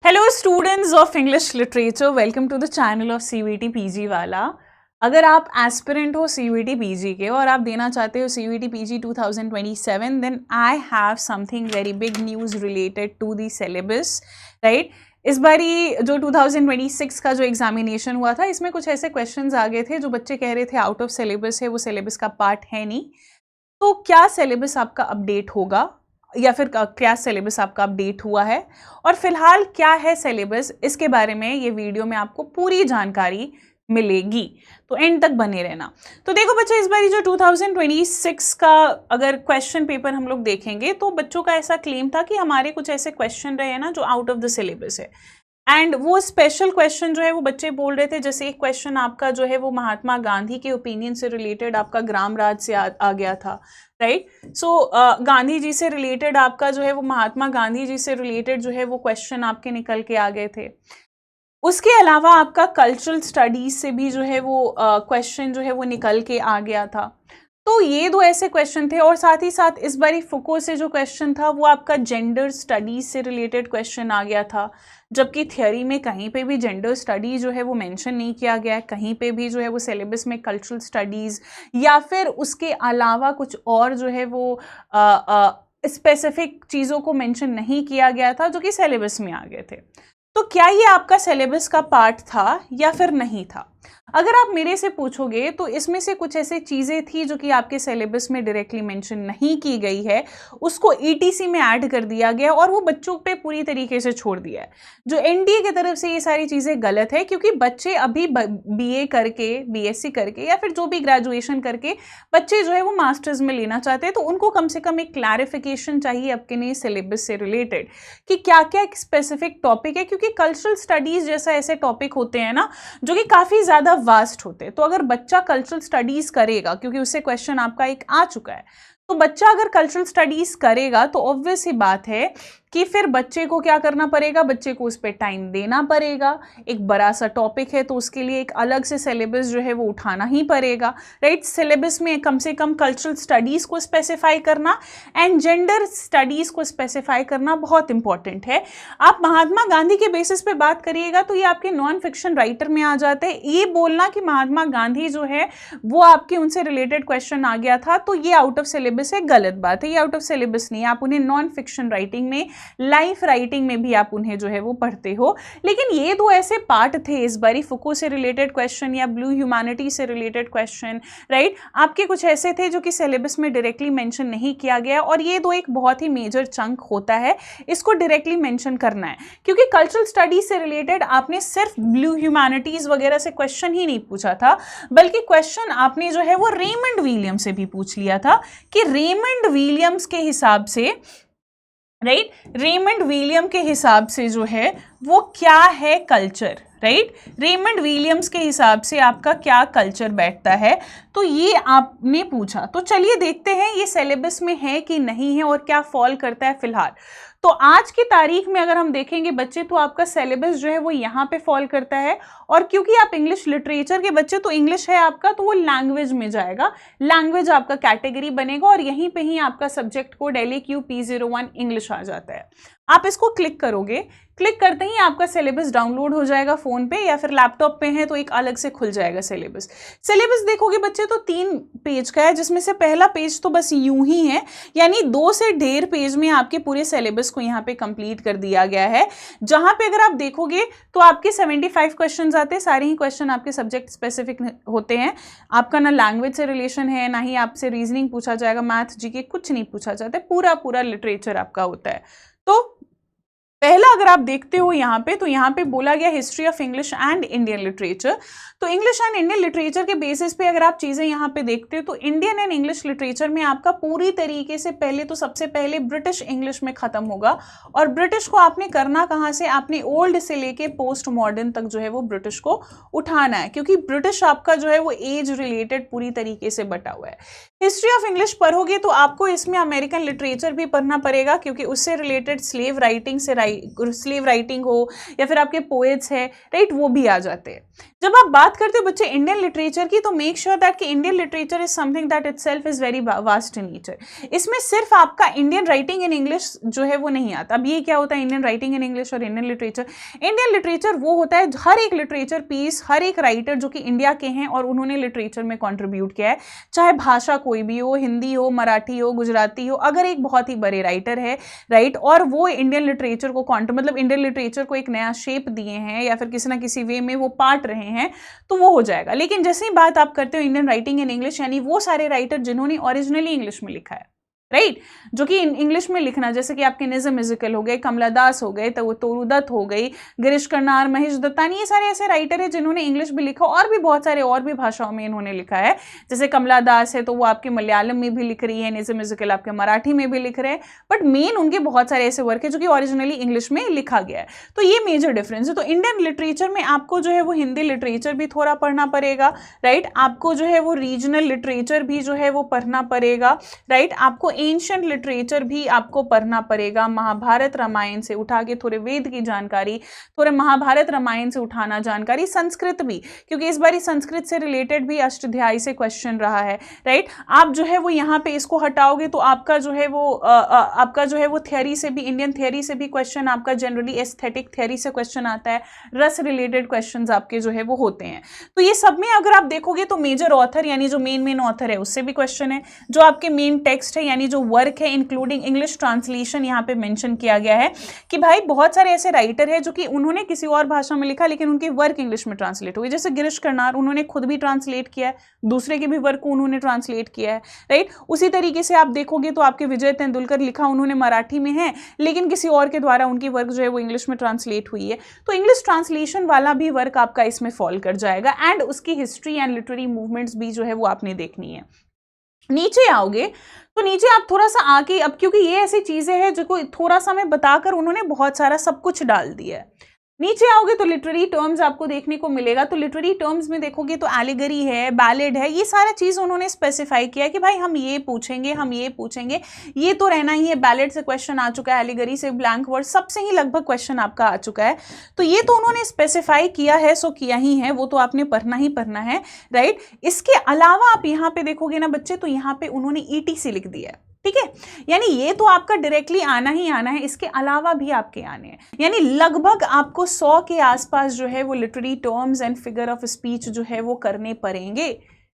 Hello students of English literature, welcome to the channel of CUET PG वाला। अगर आप aspirant हो CUET PG के और आप देना चाहते हो CUET PG 2027, then I have something very big news related to the syllabus, right. इस बारी जो 2026 का जो एग्जामिनेशन हुआ था, इसमें कुछ ऐसे क्वेश्चंस आ गए थे जो बच्चे कह रहे थे आउट ऑफ सिलेबस है, वो सिलेबस का पार्ट है नहीं। तो क्या सिलेबस आपका अपडेट होगा या फिर क्या सिलेबस आपका अपडेट हुआ है और फिलहाल क्या है सिलेबस, इसके बारे में ये वीडियो में आपको पूरी जानकारी मिलेगी, तो एंड तक बने रहना। तो देखो बच्चे, इस बार जो 2026 का अगर क्वेश्चन पेपर हम लोग देखेंगे तो बच्चों का ऐसा क्लेम था कि हमारे कुछ ऐसे क्वेश्चन रहे हैं ना जो आउट ऑफ द सिलेबस है। एंड वो स्पेशल क्वेश्चन जो है वो बच्चे बोल रहे थे, जैसे एक क्वेश्चन आपका जो है वो महात्मा गांधी के ओपिनियन से रिलेटेड आपका ग्राम राज से आ गया था, राइट। सो गांधी जी से रिलेटेड आपका जो है वो महात्मा गांधी जी से रिलेटेड जो है वो क्वेश्चन आपके निकल के आ गए थे। उसके अलावा आपका कल्चरल स्टडीज से भी जो है वो क्वेश्चन जो है वो निकल के आ गया था। तो ये दो ऐसे क्वेश्चन थे और साथ ही साथ इस बारी फुको से जो क्वेश्चन था वो आपका जेंडर स्टडीज से रिलेटेड क्वेश्चन आ गया था, जबकि थियोरी में कहीं पे भी जेंडर स्टडीज जो है वो मेंशन नहीं किया गया है, कहीं पे भी जो है वो सिलेबस में कल्चरल स्टडीज या फिर उसके अलावा कुछ और जो है वो स्पेसिफिक चीज़ों को मेंशन नहीं किया गया था जो कि सिलेबस में आ गए थे। तो क्या ये आपका सिलेबस का पार्ट था या फिर नहीं था? अगर आप मेरे से पूछोगे तो इसमें से कुछ ऐसी चीज़ें थी जो कि आपके सिलेबस में डायरेक्टली मेंशन नहीं की गई है, उसको ईटीसी में ऐड कर दिया गया और वो बच्चों पे पूरी तरीके से छोड़ दिया है। जो एनडीए की तरफ से ये सारी चीज़ें गलत है, क्योंकि बच्चे अभी बीए करके, बीएससी करके या फिर जो भी ग्रेजुएशन करके बच्चे जो है वो मास्टर्स में लेना चाहते हैं, तो उनको कम से कम एक क्लैरिफिकेशन चाहिए आपके नए सिलेबस से रिलेटेड कि क्या क्या एक स्पेसिफिक टॉपिक है, क्योंकि कल्चरल स्टडीज जैसा ऐसे टॉपिक होते हैं ना जो कि काफ़ी ज़्यादा वास्ट होते हैं। तो अगर बच्चा कल्चरल स्टडीज करेगा, क्योंकि उससे क्वेश्चन आपका एक आ चुका है, तो बच्चा अगर कल्चरल स्टडीज करेगा तो ऑब्वियस ही बात है कि फिर बच्चे को क्या करना पड़ेगा, बच्चे को उस पर टाइम देना पड़ेगा। एक बड़ा सा टॉपिक है तो उसके लिए एक अलग से सिलेबस जो है वो उठाना ही पड़ेगा, राइट। सिलेबस में कम से कम कल्चरल स्टडीज को स्पेसिफाई करना एंड जेंडर स्टडीज को स्पेसिफाई करना बहुत इंपॉर्टेंट है। आप महात्मा गांधी के बेसिस पे बात करिएगा तो ये आपके नॉन फिक्शन राइटर में आ जाते हैं। ये बोलना कि महात्मा गांधी जो है वो आपके उनसे रिलेटेड क्वेश्चन आ गया था तो ये आउट ऑफ सिलेबस है, गलत बात है। ये आउट ऑफ सिलेबस नहीं है, आप उन्हें नॉन फिक्शन राइटिंग में, लाइफ राइटिंग में भी आप उन्हें जो है वो पढ़ते हो। लेकिन ये दो ऐसे पार्ट थे इस बारी, फुको से रिलेटेड क्वेश्चन या ब्लू ह्यूमैनिटी से रिलेटेड क्वेश्चन, राइट, आपके कुछ ऐसे थे जो कि सिलेबस में डायरेक्टली मेंशन नहीं किया गया और ये दो एक बहुत ही मेजर चंक होता है, इसको डायरेक्टली मेंशन करना है। क्योंकि कल्चरल स्टडीज से रिलेटेड आपने सिर्फ ब्लू ह्यूमैनिटीज वगैरह से क्वेश्चन ही नहीं पूछा था, बल्कि क्वेश्चन आपने जो है वो रेमंड विलियम से भी पूछ लिया था कि रेमंड विलियम्स के हिसाब से, राइट, रेमंड विलियम के हिसाब से जो है वो क्या है कल्चर, राइट। रेमंड विलियम्स के हिसाब से आपका क्या कल्चर बैठता है, तो ये आपने पूछा। तो चलिए देखते हैं ये सिलेबस में है कि नहीं है और क्या फॉल करता है फिलहाल। तो आज की तारीख में अगर हम देखेंगे बच्चे, तो आपका सिलेबस जो है वो यहाँ पे फॉल करता है। और क्योंकि आप इंग्लिश लिटरेचर के बच्चे, तो इंग्लिश है आपका, तो वो लैंग्वेज में जाएगा, लैंग्वेज आपका कैटेगरी बनेगा और यहीं पे ही आपका सब्जेक्ट कोड LAQ-P01 इंग्लिश आ जाता है। आप इसको क्लिक करोगे, क्लिक करते ही आपका सिलेबस डाउनलोड हो जाएगा फोन पे या फिर लैपटॉप पे है तो एक अलग से खुल जाएगा सिलेबस। सिलेबस देखोगे बच्चे तो 3 पेज का है, जिसमें से पहला पेज तो बस यूं ही है, यानी 2 से 1.5 पेज में आपके पूरे सिलेबस को यहाँ पे कंप्लीट कर दिया गया है। जहां पे अगर आप देखोगे तो आपके 75 क्वेश्चन आते हैं, सारे ही क्वेश्चन आपके सब्जेक्ट स्पेसिफिक होते हैं। आपका ना लैंग्वेज से रिलेशन है, ना ही आपसे रीजनिंग पूछा जाएगा, मैथ जीके कुछ नहीं पूछा जाता है, पूरा लिटरेचर आपका होता है। तो पहला अगर आप देखते हो यहाँ पे, तो यहाँ पे बोला गया history of English and Indian literature. तो इंग्लिश एंड इंडियन लिटरेचर के बेसिस पे अगर आप चीज़ें यहाँ पे देखते हो तो इंडियन एंड इंग्लिश लिटरेचर में आपका पूरी तरीके से पहले तो सबसे पहले ब्रिटिश इंग्लिश में खत्म होगा। और ब्रिटिश को आपने करना कहाँ से, आपने ओल्ड से लेके पोस्ट मॉडर्न तक जो है वो ब्रिटिश को उठाना है, क्योंकि ब्रिटिश आपका जो है वो एज रिलेटेड पूरी तरीके से बटा हुआ है। हिस्ट्री ऑफ इंग्लिश पढ़ोगे तो आपको इसमें अमेरिकन लिटरेचर भी पढ़ना पड़ेगा, क्योंकि उससे रिलेटेड स्लेव राइटिंग हो या फिर आपके पोएट्स है, राइट, वो भी आ जाते हैं। जब आप बात करते हो बच्चे इंडियन लिटरेचर की, तो मेक श्योर दैट कि Indian literature is something that itself is very vast in nature. इसमें सिर्फ आपका इंडियन राइटिंग इन इंग्लिश जो है वो नहीं आता। अब ये क्या होता है इंडियन राइटिंग इन इंग्लिश और इंडियन लिटरेचर? इंडियन लिटरेचर वो होता है हर एक लिटरेचर पीस, हर एक राइटर जो कि इंडिया के हैं और उन्होंने लिटरेचर में कॉन्ट्रीब्यूट किया है, चाहे भाषा कोई भी हो, हिंदी हो, मराठी हो, गुजराती हो, अगर एक बहुत ही बड़े राइटर है, राइट, और वो इंडियन लिटरेचर को मतलब इंडियन लिटरेचर को एक नया शेप दिए हैं या फिर किसी ना किसी वे में वो पार्ट रहे हैं, तो वो हो जाएगा। लेकिन जैसे ही बात आप करते हो इंडियन राइटिंग इन इंग्लिश, यानी वो सारे राइटर जिन्होंने ओरिजिनली इंग्लिश में लिखा है, राइट, जो कि इंग्लिश में लिखना, जैसे कि आपके निज़म इज़िकल हो गए, कमला दास हो गए, तो वो तोरू दत्त हो गई, गिरीश कर्नाड, महेश दत्तानी, ये सारे ऐसे राइटर हैं जिन्होंने इंग्लिश भी लिखा और भी बहुत सारे और भी भाषाओं में इन्होंने लिखा है। जैसे कमला दास है तो वो आपके मलयालम में भी लिख रही है, निज़म इज़िकल आपके मराठी में भी लिख रहे हैं, बट मेन उनके बहुत सारे ऐसे वर्क है जो कि ओरिजिनली इंग्लिश में लिखा गया है। तो ये मेजर डिफरेंस है। तो इंडियन लिटरेचर में आपको जो है वो हिंदी लिटरेचर भी थोड़ा पढ़ना पड़ेगा, राइट, आपको जो है वो रीजनल लिटरेचर भी जो है वो पढ़ना पड़ेगा, राइट, आपको एंशिएंट लिटरेचर भी आपको पढ़ना पड़ेगा। महाभारत रामायण से उठा के थोड़े वेद की जानकारी, थोड़े महाभारत रामायण से उठाना जानकारी, संस्कृत भी, क्योंकि इस बार संस्कृत से रिलेटेड भी अष्टाध्यायी से क्वेश्चन रहा है, राइट। आप जो है वो यहाँ पे इसको हटाओगे तो आपका जो है वो थ्योरी से भी, इंडियन थ्योरी से भी क्वेश्चन आपका, जनरली एस्थेटिक थ्योरी से क्वेश्चन आता है, रस रिलेटेड क्वेश्चन आपके जो है वो होते हैं। तो ये सब में अगर आप देखोगे तो मेजर ऑथर यानी जो मेन ऑथर है उससे भी क्वेश्चन है, जो आपके मेन टेक्स्ट है यानी जो वर्क है इंक्लूडिंग इंग्लिश ट्रांसलेशन यहाँ पे मेंशन किया गया है कि भाई बहुत सारे ऐसे राइटर हैं जो कि उन्होंने किसी और भाषा में लिखा लेकिन उनके वर्क इंग्लिश में ट्रांसलेट हुए। जैसे गिरीश कर्नाड, उन्होंने खुद भी ट्रांसलेट किया है, दूसरे के भी वर्क को उन्होंने ट्रांसलेट किया है, राइट। उसी तरीके से आप देखोगे तो आपके विजय तेंदुलकर, लिखा उन्होंने मराठी में है लेकिन किसी और के द्वारा उनकी वर्क जो है वो इंग्लिश में ट्रांसलेट हुई है। तो इंग्लिश ट्रांसलेशन वाला भी वर्क आपका इसमें फॉल कर जाएगा एंड उसकी हिस्ट्री एंड लिटरेरी मूवमेंट्स भी जो है वो आपने देखनी है। नीचे आओगे तो नीचे आप थोड़ा सा आके, अब क्योंकि ये ऐसी चीजें हैं जो को थोड़ा सा मैं बताकर उन्होंने बहुत सारा सब कुछ डाल दिया है। नीचे आओगे तो लिटरेरी टर्म्स आपको देखने को मिलेगा। तो लिटरेरी टर्म्स में देखोगे तो एलिगरी है, बैलेड है, ये सारा चीज उन्होंने स्पेसिफाई किया है कि भाई हम ये पूछेंगे, हम ये पूछेंगे, ये तो रहना ही है। बैलेड से क्वेश्चन आ चुका है, एलिगरी से ब्लैंक वर्ड, सबसे ही लगभग क्वेश्चन आपका आ चुका है। तो ये तो उन्होंने स्पेसिफाई किया है, सो किया ही है, वो तो आपने पढ़ना ही पढ़ना है, राइट। इसके अलावा आप यहाँ पे देखोगे ना बच्चे, तो यहाँ पे उन्होंने ETC लिख दिया है, ठीक है, यानी ये तो आपका डायरेक्टली आना ही आना है, इसके अलावा भी आपके आने हैं, यानी लगभग आपको 100 के आसपास जो है वो literary terms and figure of speech जो है वो करने पड़ेंगे,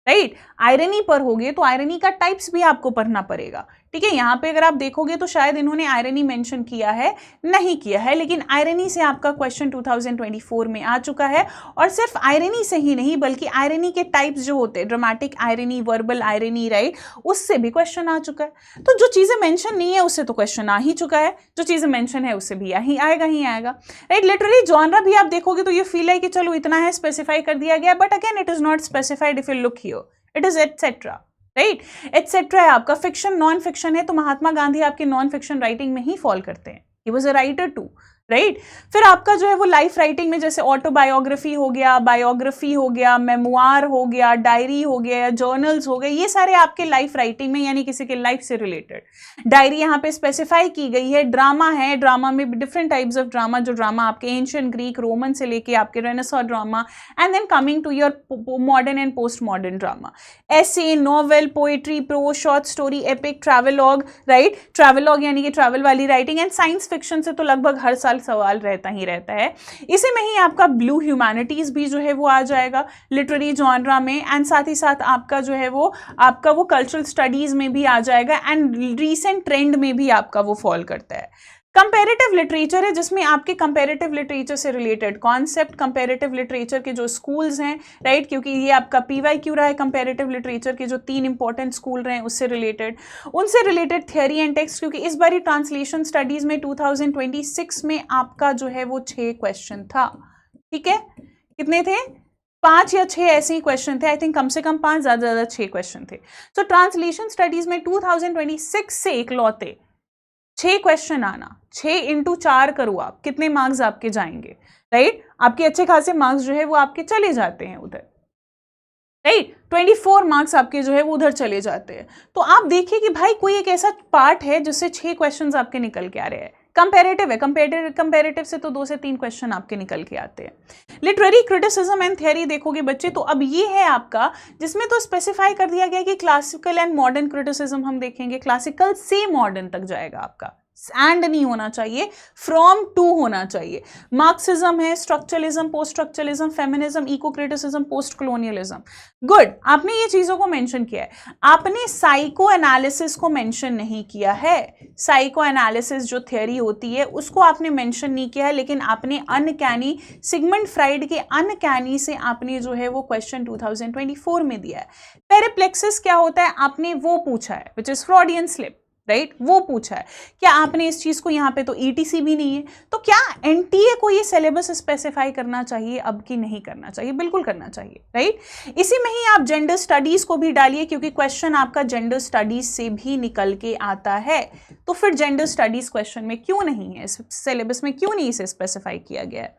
राइट। आयरनी पर होगे तो आयरनी का टाइप्स भी आपको पढ़ना पड़ेगा, ठीक है। यहाँ पे अगर आप देखोगे तो शायद इन्होंने आयरनी मेंशन किया है, नहीं किया है, लेकिन आयरनी से आपका क्वेश्चन 2024 में आ चुका है। और सिर्फ आयरनी से ही नहीं बल्कि आयरनी के टाइप्स जो होते हैं, dramatic irony, verbal irony, right, उससे भी क्वेश्चन आ चुका है। तो जो चीजें मेंशन नहीं है उससे तो क्वेश्चन आ ही चुका है, जो चीजें मेंशन है उससे भी ही आएगा, राइट। लिटरेरी जॉनरा भी आप देखोगे तो ये फील है कि चलो इतना है, स्पेसिफाई कर दिया गया, but again it is not specified if you look here, it is etcetera, right, etcetera है आपका। फिक्शन, नॉन फिक्शन है तो महात्मा गांधी आपके नॉन फिक्शन राइटिंग में ही फॉल करते हैं, he was a writer too, right. फिर आपका जो है वो लाइफ राइटिंग में जैसे ऑटोबायोग्राफी हो गया, बायोग्राफी हो गया, मेमोआर हो गया, डायरी हो गया, जर्नल्स हो गए, ये सारे आपके लाइफ राइटिंग में यानी किसी के लाइफ से रिलेटेड। डायरी यहाँ पे स्पेसिफाई की गई है। ड्रामा है, ड्रामा में भी डिफरेंट टाइप्स ऑफ ड्रामा, जो ड्रामा आपके एंशिएंट ग्रीक, रोमन से लेके आपके renaissance drama and then coming to your modern and post modern drama. ऐसे, novel, poetry, prose, short story, epic, travelogue, right, travelogue यानी कि ट्रैवल वाली राइटिंग, एंड साइंस फिक्शन से तो लगभग हर साल सवाल रहता ही रहता है। इसी में ही आपका ब्लू ह्यूमैनिटीज भी जो है वो आ जाएगा लिटरेरी जॉनरा में, एंड साथ ही साथ आपका जो है वो आपका वो कल्चरल स्टडीज में भी आ जाएगा, एंड रीसेंट ट्रेंड में भी आपका वो फॉल करता है। कंपैरेटिव लिटरेचर है जिसमें आपके कंपैरेटिव लिटरेचर से रिलेटेड कॉन्सेप्ट, कंपैरेटिव लिटरेचर के जो स्कूल्स हैं, राइट, क्योंकि ये आपका PYQ रहा है, कंपैरेटिव लिटरेचर के जो 3 इंपॉर्टेंट स्कूल रहे हैं उससे रिलेटेड, उनसे रिलेटेड थियरी एंड टेक्स्ट, क्योंकि इस बारी ट्रांसलेशन स्टडीज में 2026 में आपका जो है वो 6 क्वेश्चन था, ठीक है। कितने थे? 5 या 6 ऐसे ही क्वेश्चन थे, आई थिंक कम से कम 5, ज्यादा 6 क्वेश्चन थे। तो ट्रांसलेशन स्टडीज में 2026 से इकलौते 6 क्वेश्चन आना, 6 × 4 करो आप, कितने मार्क्स आपके जाएंगे, राइट। आपके अच्छे खासे मार्क्स जो है वो आपके चले जाते हैं उधर, राइट। 24 मार्क्स आपके जो है वो उधर चले जाते हैं। तो आप देखिए कि भाई कोई एक ऐसा पार्ट है जिससे 6 क्वेश्चंस आपके निकल के आ रहे हैं। कंपैरेटिव है, कंपैरेटिव से तो 2 से 3 क्वेश्चन आपके निकल के आते हैं। लिटरेरी क्रिटिसिज्म एंड थ्योरी देखोगे बच्चे, तो अब ये है आपका जिसमें तो स्पेसिफाई कर दिया गया कि क्लासिकल एंड मॉडर्न क्रिटिसिज्म हम देखेंगे। क्लासिकल से मॉडर्न तक जाएगा आपका, एंड नहीं होना चाहिए, फ्रॉम टू होना चाहिए। मार्क्सिज्म है, structuralism, post structuralism, feminism, eco criticism, post colonialism. Good, आपने ये चीजों को मेंशन किया है। आपने साइको एनालिसिस को मेंशन नहीं किया है। साइको एनालिसिस जो थ्योरी होती है उसको आपने मेंशन नहीं किया है, लेकिन आपने अनकैनी, सिगमंड फ्राइड के अनकैनी से आपने जो है वो क्वेश्चन 2024 में दिया है। पेरिप्लेक्सिस क्या होता है आपने वो पूछा है, विच इज फ्रॉडियन स्लिप, राइट, वो पूछा है। क्या आपने इस चीज को यहाँ पे, तो ईटीसी भी नहीं है, तो क्या एनटीए को ये सिलेबस स्पेसिफाई करना चाहिए अब कि नहीं करना चाहिए? बिल्कुल करना चाहिए, राइट। इसी में ही आप जेंडर स्टडीज को भी डालिए, क्योंकि क्वेश्चन आपका जेंडर स्टडीज से भी निकल के आता है। तो फिर जेंडर स्टडीज क्वेश्चन में क्यों नहीं है, सिलेबस में क्यों नहीं इसे स्पेसिफाई किया गया है?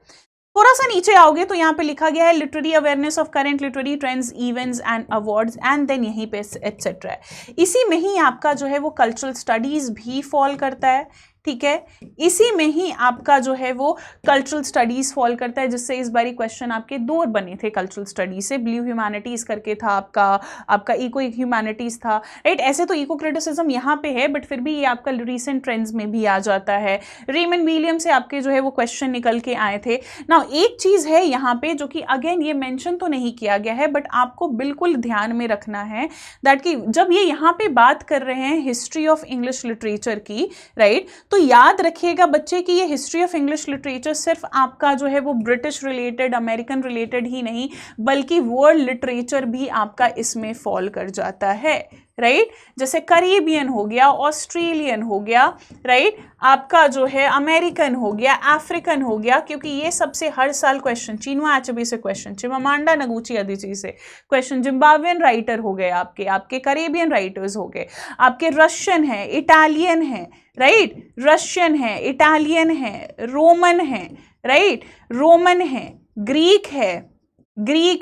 थोड़ा सा नीचे आओगे तो यहाँ पे लिखा गया है literary awareness of current literary trends, events and awards, and then यहीं पे एटसेट्रा है। इसी में ही आपका जो है वो कल्चरल स्टडीज भी फॉल करता है, ठीक है। इसी में ही आपका जो है वो कल्चरल स्टडीज फॉल करता है, जिससे इस बारी क्वेश्चन आपके 2 बने थे कल्चरल स्टडीज से। ब्लू ह्यूमैनिटीज करके था आपका इको ह्यूमैनिटीज था, राइट। ऐसे तो इको क्रिटिसिज्म यहाँ पे है, बट फिर भी ये आपका रिसेंट ट्रेंड्स में भी आ जाता है। रेमन विलियम से आपके जो है वो क्वेश्चन निकल के आए थे ना। एक चीज है यहाँ पे जो कि अगेन ये मेंशन तो नहीं किया गया है, बट आपको बिल्कुल ध्यान में रखना है दैट कि जब ये यहाँ पे बात कर रहे हैं हिस्ट्री ऑफ इंग्लिश लिटरेचर की, राइट, तो याद रखिएगा बच्चे कि ये हिस्ट्री ऑफ इंग्लिश लिटरेचर सिर्फ आपका जो है वो ब्रिटिश रिलेटेड, अमेरिकन रिलेटेड ही नहीं, बल्कि वर्ल्ड लिटरेचर भी आपका इसमें फॉल कर जाता है, राइट। जैसे करीबियन हो गया, ऑस्ट्रेलियन हो गया, राइट, आपका जो है अमेरिकन हो गया, अफ्रीकन हो गया, क्योंकि ये सबसे हर साल क्वेश्चन, चिनुआ अचबे से क्वेश्चन, चिमामांडा नगुची अदिची से क्वेश्चन, जिम्बाब्वियन राइटर हो गए, आपके करेबियन राइटर्स हो गए, आपके रशियन है, इटालियन है, राइट, रशियन है, इटालियन है, रोमन है, राइट, रोमन है, ग्रीक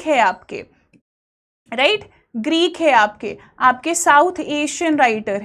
है आपके, राइट, ग्रीक है आपके साउथ एशियन राइटर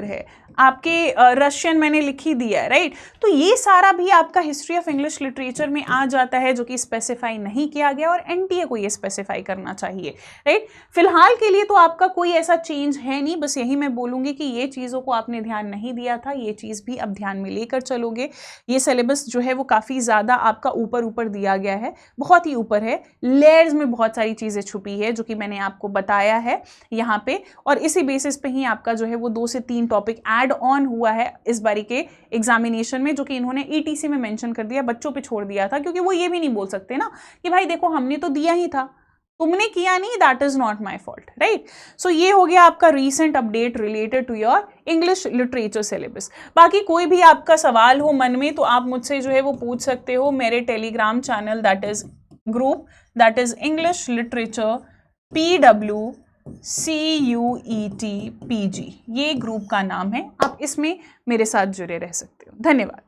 है, आपके रशियन मैंने लिख ही दिया है, राइट। तो ये सारा भी आपका हिस्ट्री ऑफ इंग्लिश लिटरेचर में आ जाता है, जो कि स्पेसिफाई नहीं किया गया, और एनटीए को ये स्पेसिफाई करना चाहिए, राइट। फिलहाल के लिए तो आपका कोई ऐसा चेंज है नहीं, बस यही मैं बोलूंगी कि ये चीज़ों को आपने ध्यान नहीं दिया था, ये चीज़ भी अब ध्यान में लेकर चलोगे। ये सिलेबस जो है वो काफ़ी ज़्यादा आपका ऊपर दिया गया है, बहुत ही ऊपर है, लेयर्स में बहुत सारी चीज़ें छुपी है, जो कि मैंने आपको बताया है यहाँ पे, और इसी बेसिस पे ही आपका जो है वो 2 से 3 टॉपिक ऐड ऑन हुआ है इस बारी के एग्जामिनेशन में, जो कि इन्होंने ईटीसी में मेंशन कर दिया, बच्चों पे छोड़ दिया था, क्योंकि वो ये भी नहीं बोल सकते ना कि भाई देखो हमने तो दिया ही था, तुमने किया नहीं, that is not my fault, right. So ये हो गया आपका recent update related to your English literature syllabus. बाकी कोई भी आपका सवाल हो मन में तो आप मुझसे जो है वो पूछ सकते हो मेरे Telegram channel, that is group, that is English literature PWCUET PG, ये ग्रुप का नाम है। आप इसमें मेरे साथ जुड़े रह सकते हो। धन्यवाद।